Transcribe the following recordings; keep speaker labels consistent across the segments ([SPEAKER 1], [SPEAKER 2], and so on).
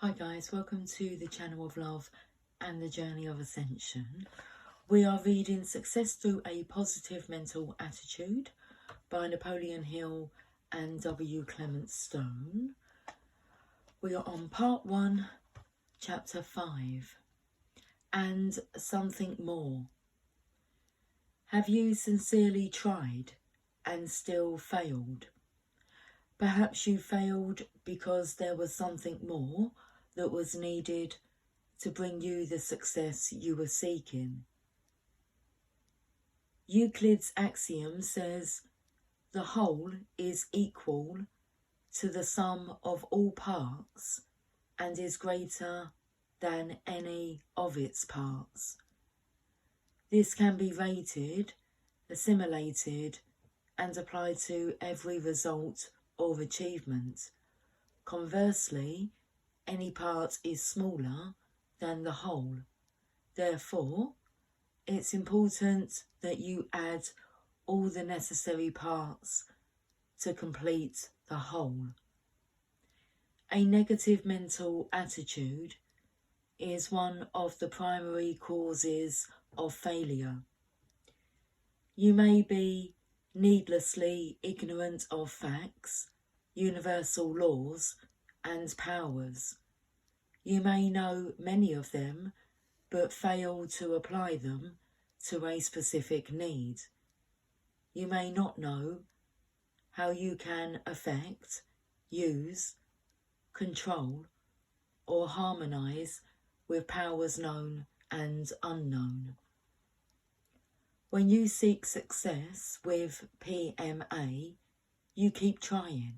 [SPEAKER 1] Hi guys, welcome to the channel of love and the journey of ascension. We are reading Success Through a Positive Mental Attitude by Napoleon Hill and W. Clement Stone. We are on part 1, chapter 5, and something more. Have you sincerely tried and still failed? Perhaps you failed because there was something more that was needed to bring you the success you were seeking. Euclid's axiom says the whole is equal to the sum of all parts and is greater than any of its parts. This can be rated, assimilated, and applied to every result or achievement. Conversely, any part is smaller than the whole. Therefore, it's important that you add all the necessary parts to complete the whole. A negative mental attitude is one of the primary causes of failure. You may be needlessly ignorant of facts, universal laws, and powers. You may know many of them, but fail to apply them to a specific need. You may not know how you can affect, use, control, or harmonize with powers known and unknown. When you seek success with PMA, you keep trying.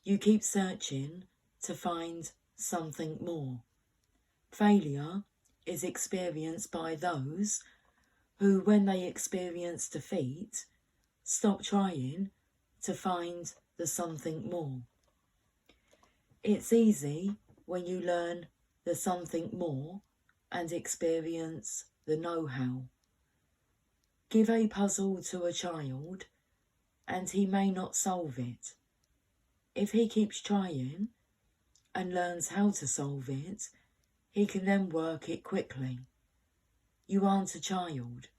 [SPEAKER 1] You keep searching to find something more. Failure is experienced by those who, when they experience defeat, stop trying to find the something more. It's easy when you learn the something more and experience the know-how. Give a puzzle to a child and he may not solve it. If he keeps trying and learns how to solve it, he can then work it quickly. You aren't a child,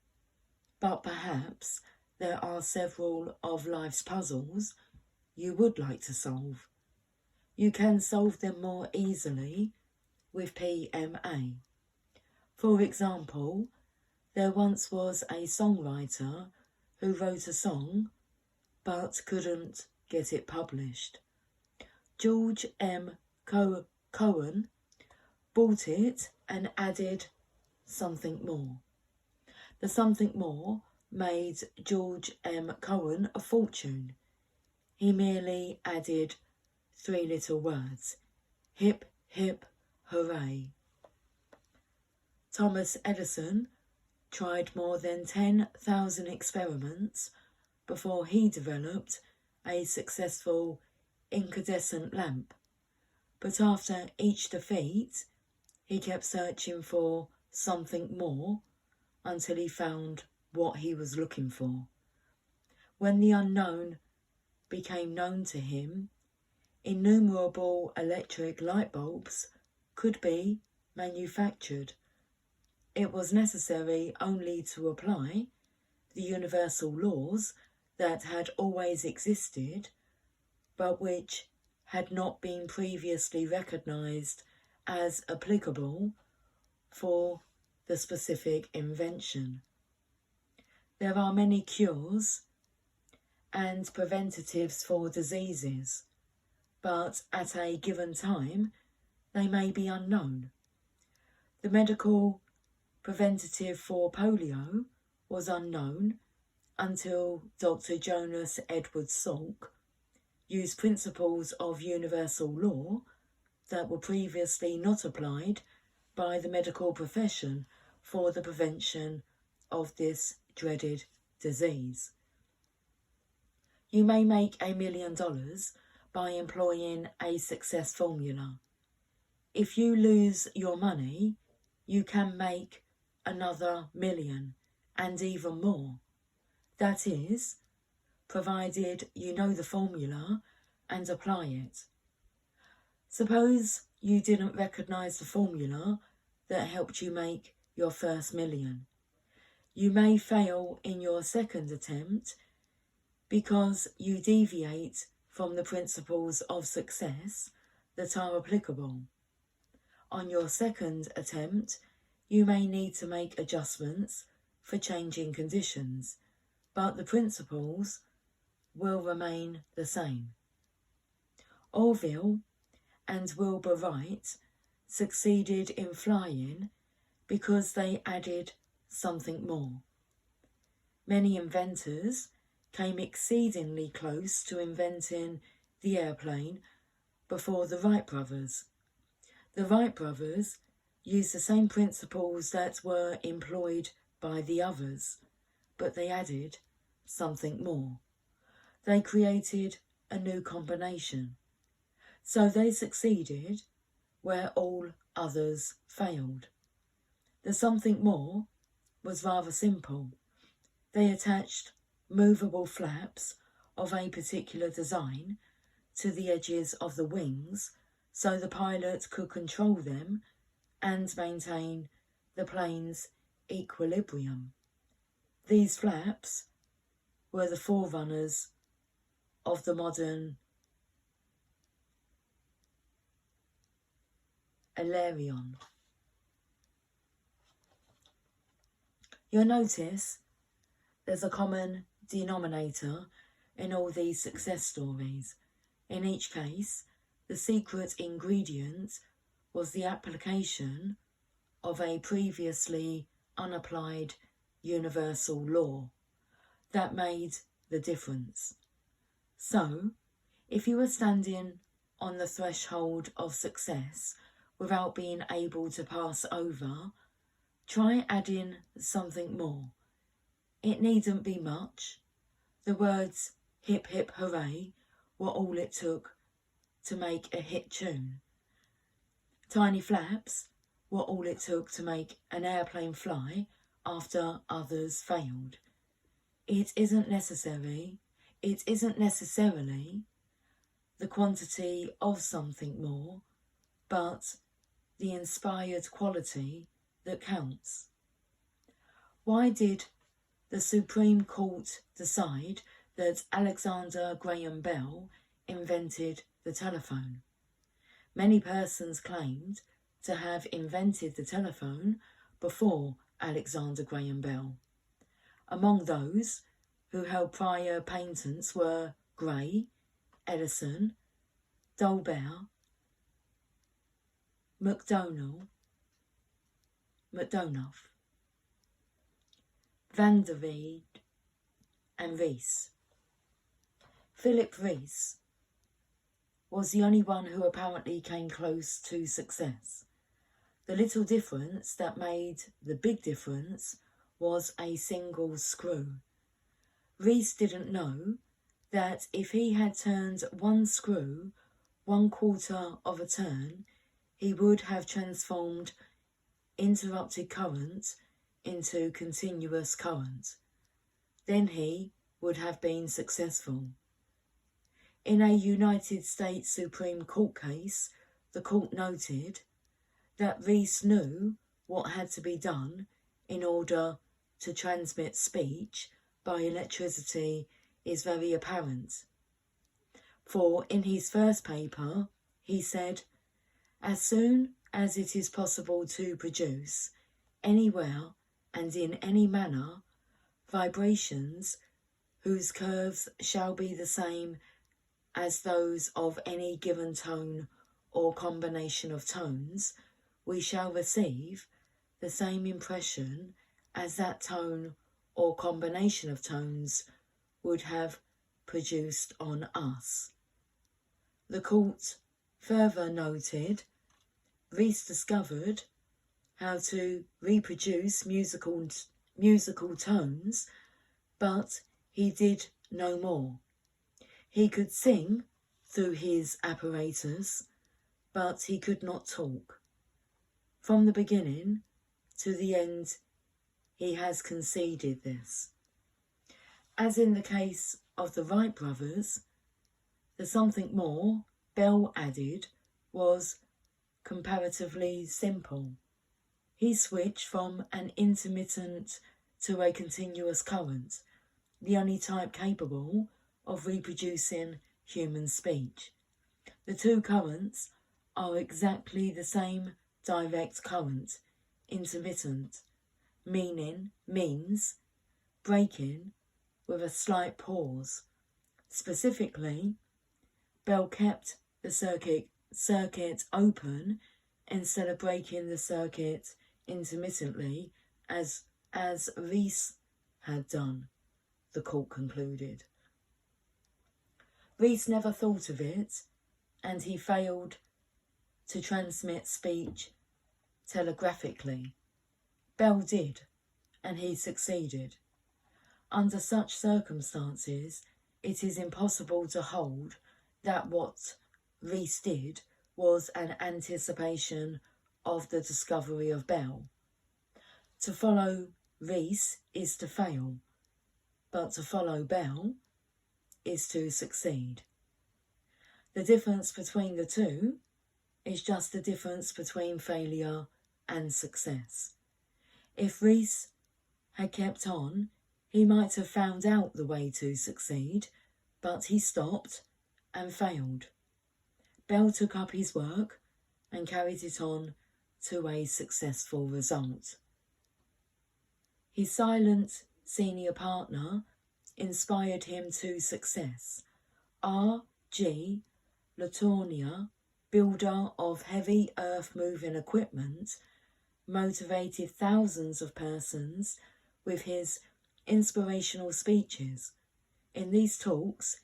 [SPEAKER 1] but perhaps there are several of life's puzzles you would like to solve. You can solve them more easily with PMA. For example, there once was a songwriter who wrote a song but couldn't get it published. George M. Cohan bought it and added something more. The something more made George M. Cohan a fortune. He merely added 3 little words: hip, hip, hooray. Thomas Edison tried more than 10,000 experiments before he developed a successful incandescent lamp. But after each defeat, he kept searching for something more until he found what he was looking for. When the unknown became known to him, innumerable electric light bulbs could be manufactured. It was necessary only to apply the universal laws that had always existed, but which had not been previously recognized as applicable for the specific invention. There are many cures and preventatives for diseases, but at a given time they may be unknown. The medical preventative for polio was unknown until Dr. Jonas Edward Salk used principles of universal law that were previously not applied by the medical profession for the prevention of this dreaded disease. You may make $1 million by employing a success formula. If you lose your money, you can make another million and even more. That is, provided you know the formula and apply it. Suppose you didn't recognise the formula that helped you make your first million. You may fail in your second attempt because you deviate from the principles of success that are applicable. On your second attempt, you may need to make adjustments for changing conditions, but the principles will remain the same. Orville and Wilbur Wright succeeded in flying because they added something more. Many inventors came exceedingly close to inventing the airplane before the Wright brothers. The Wright brothers used the same principles that were employed by the others, but they added something more. They created a new combination. So they succeeded where all others failed. The something more was rather simple. They attached movable flaps of a particular design to the edges of the wings so the pilot could control them and maintain the plane's equilibrium. These flaps were the forerunners of the modern aileron. You'll notice there's a common denominator in all these success stories. In each case, the secret ingredient was the application of a previously unapplied universal law that made the difference. So, if you were standing on the threshold of success without being able to pass over, try adding something more. It needn't be much. The words hip hip hooray were all it took to make a hit tune. Tiny flaps were all it took to make an airplane fly after others failed. It isn't necessarily the quantity of something more, but the inspired quality that counts. Why did the Supreme Court decide that Alexander Graham Bell invented the telephone? Many persons claimed to have invented the telephone before Alexander Graham Bell. Among those who held prior patents were Gray, Edison, Dolbear, McDonough, Van der Veed, and Rees. Philip Rees was the only one who apparently came close to success. The little difference that made the big difference was a single screw. Rees didn't know that if he had turned one screw 1/4 of a turn, he would have transformed interrupted current into continuous current. Then he would have been successful. In a United States Supreme Court case, the court noted that Rees knew what had to be done in order to transmit speech by electricity is very apparent. For in his first paper, he said, as soon as it is possible to produce, anywhere and in any manner, vibrations whose curves shall be the same as those of any given tone or combination of tones, we shall receive the same impression as that tone or combination of tones would have produced on us. The court further noted Rees discovered how to reproduce musical tones, but he did no more. He could sing through his apparatus, but he could not talk. From the beginning to the end, he has conceded this. As in the case of the Wright brothers, the something more Bell added was comparatively simple. He switched from an intermittent to a continuous current, the only type capable of reproducing human speech. The two currents are exactly the same direct current, intermittent, means breaking with a slight pause. Specifically, Bell kept the circuit open instead of breaking the circuit intermittently as Rees had done, the court concluded. Rees never thought of it, and he failed to transmit speech telegraphically. Bell did, and he succeeded. Under such circumstances, it is impossible to hold that what Rees did was an anticipation of the discovery of Bell. To follow Rees is to fail, but to follow Bell is to succeed. The difference between the two is just the difference between failure and success. If Rees had kept on, he might have found out the way to succeed, but he stopped and failed. Bell took up his work and carried it on to a successful result. His silent senior partner inspired him to success. R.G. Latonia, builder of heavy earth-moving equipment, motivated thousands of persons with his inspirational speeches. In these talks,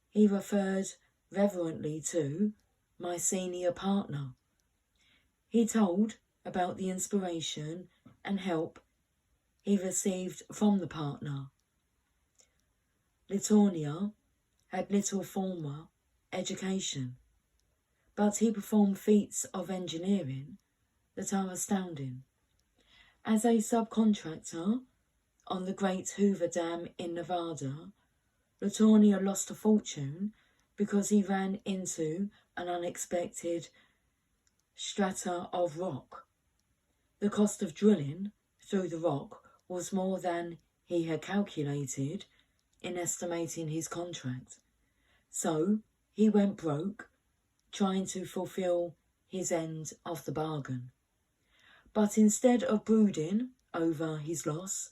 [SPEAKER 1] he referred reverently to my senior partner. He told about the inspiration and help he received from the partner. Latonia had little formal education, but he performed feats of engineering that are astounding. As a subcontractor on the Great Hoover Dam in Nevada, Latonia lost a fortune because he ran into an unexpected strata of rock. The cost of drilling through the rock was more than he had calculated in estimating his contract. So he went broke trying to fulfill his end of the bargain. But instead of brooding over his loss,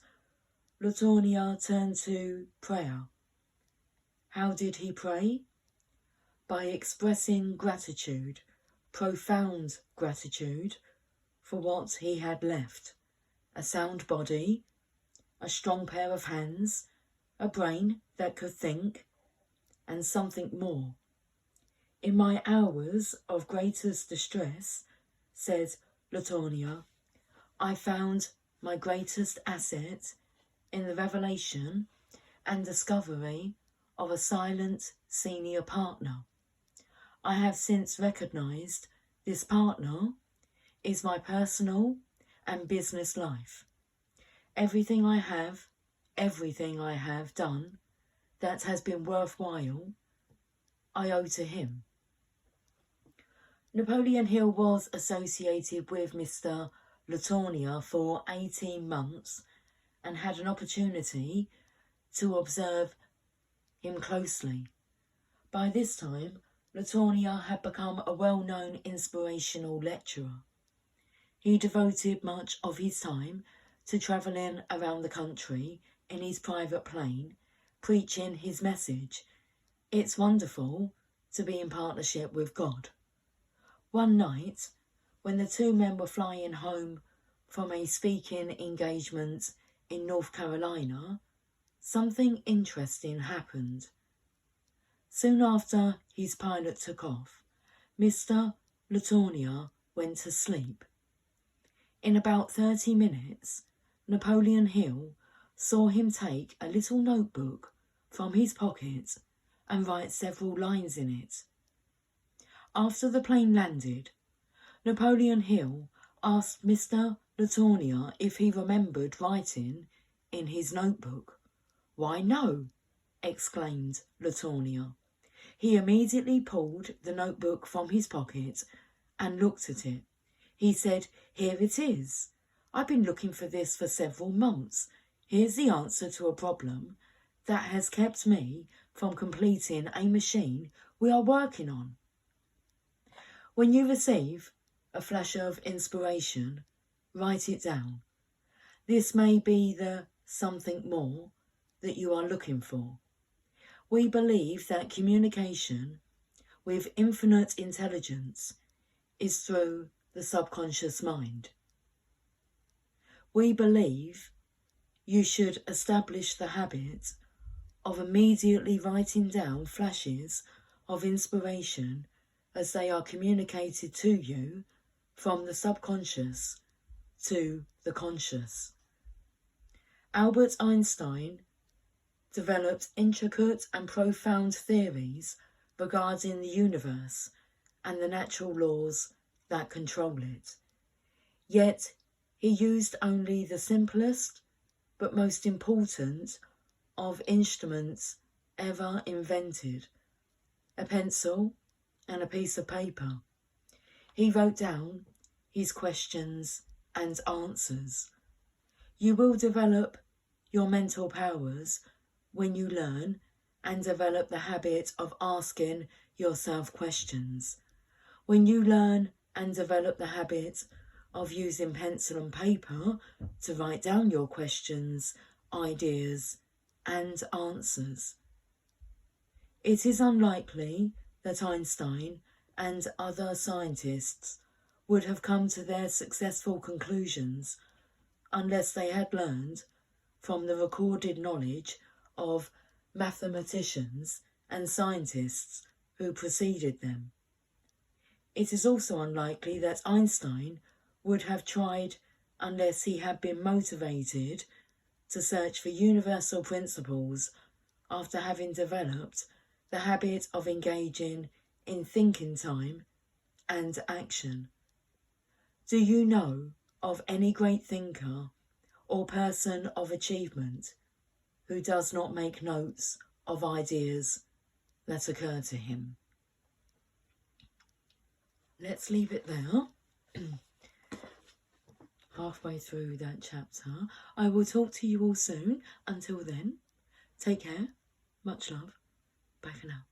[SPEAKER 1] Latonia turned to prayer. How did he pray? By expressing gratitude, profound gratitude, for what he had left. A sound body, a strong pair of hands, a brain that could think, and something more. In my hours of greatest distress, said Latonia, I found my greatest asset in the revelation and discovery of a silent senior partner. I have since recognised this partner is my personal and business life. Everything I have done that has been worthwhile, I owe to him. Napoleon Hill was associated with Mr. Latonia for 18 months and had an opportunity to observe him closely. By this time, Latonia had become a well-known inspirational lecturer. He devoted much of his time to travelling around the country in his private plane, preaching his message. It's wonderful to be in partnership with God. One night, when the two men were flying home from a speaking engagement in North Carolina, something interesting happened. Soon after his pilot took off, Mr. Latonia went to sleep. In about 30 minutes, Napoleon Hill saw him take a little notebook from his pocket and write several lines in it. After the plane landed, Napoleon Hill asked Mr. Latonia if he remembered writing in his notebook. "Why, no," exclaimed Latonia. He immediately pulled the notebook from his pocket and looked at it. He said, "Here it is. I've been looking for this for several months. Here's the answer to a problem that has kept me from completing a machine we are working on." When you receive a flash of inspiration, write it down. This may be the something more that you are looking for. We believe that communication with infinite intelligence is through the subconscious mind. We believe you should establish the habit of immediately writing down flashes of inspiration as they are communicated to you from the subconscious to the conscious. Albert Einstein developed intricate and profound theories regarding the universe and the natural laws that control it. Yet he used only the simplest but most important of instruments ever invented, a pencil and a piece of paper. He wrote down his questions and answers. You will develop your mental powers when you learn and develop the habit of asking yourself questions. When you learn and develop the habit of using pencil and paper to write down your questions, ideas, and answers. It is unlikely that Einstein and other scientists would have come to their successful conclusions unless they had learned from the recorded knowledge of mathematicians and scientists who preceded them. It is also unlikely that Einstein would have tried unless he had been motivated to search for universal principles after having developed the habit of engaging in thinking time and action. Do you know of any great thinker or person of achievement who does not make notes of ideas that occur to him? Let's leave it there. Halfway through that chapter. I will talk to you all soon. Until then, take care. Much love. Bye for now.